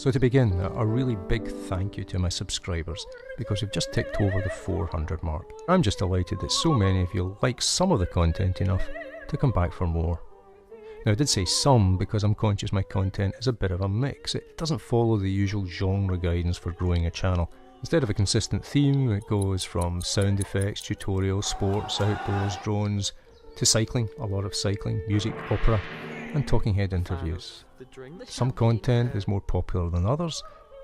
So to begin, a really big thank you to my subscribers, because we've just ticked over the 400 mark. I'm just delighted that so many of you like some of the content enough to come back for more. Now I did say some because I'm conscious my content is a bit of a mix. It doesn't follow the usual genre guidance for growing a channel. Instead of a consistent theme, it goes from sound effects, tutorials, sports, outdoors, drones, to cycling, a lot of cycling, music, opera, and talking head interviews. Some content is more popular than others.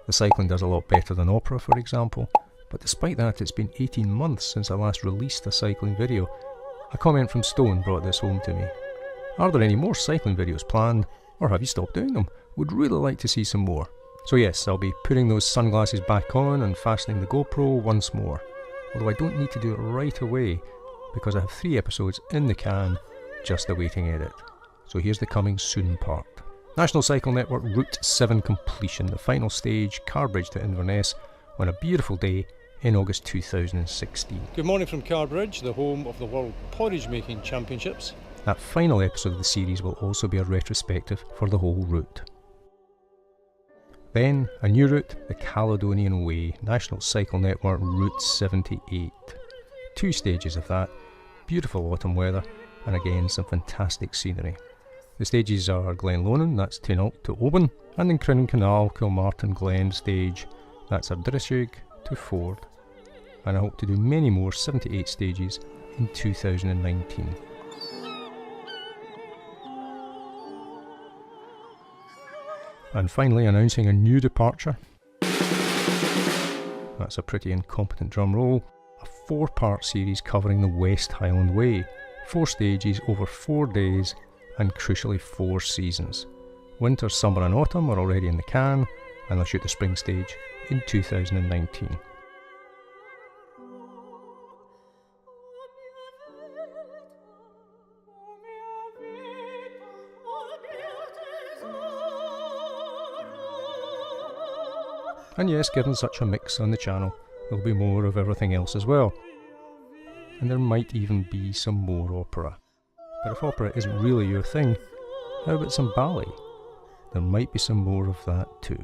The cycling does a lot better than opera, for example, but despite that it's been 18 months since I last released a cycling video. A comment from Stone brought this home to me. Are there any more cycling videos planned, or have you stopped doing them? Would really like to see some more. So yes, I'll be putting those sunglasses back on and fastening the GoPro once more, although I don't need to do it right away because I have 3 episodes in the can just awaiting edit. So here's the coming soon part. National Cycle Network Route 7 completion, the final stage, Carbridge to Inverness, on a beautiful day in August 2016. Good morning from Carbridge, the home of the World Porridge Making Championships. That final episode of the series will also be a retrospective for the whole route. Then, a new route, the Caledonian Way, National Cycle Network Route 78. 2 stages of that, beautiful autumn weather, and again some fantastic scenery. The stages are Glenlonnan, that's Tinalk to Oban, and then Crinan Canal, Kilmartin Glen stage, that's Ardrisig to Ford. And I hope to do many more 78 stages in 2019. And finally announcing a new departure. That's a pretty incompetent drum roll. A 4-part series covering the West Highland Way. 4 stages over 4 days and crucially 4 seasons. Winter, summer and autumn are already in the can, and I'll shoot the spring stage in 2019. And yes, given such a mix on the channel, there'll be more of everything else as well. And there might even be some more opera. But if opera isn't really your thing, how about some ballet? There might be some more of that too.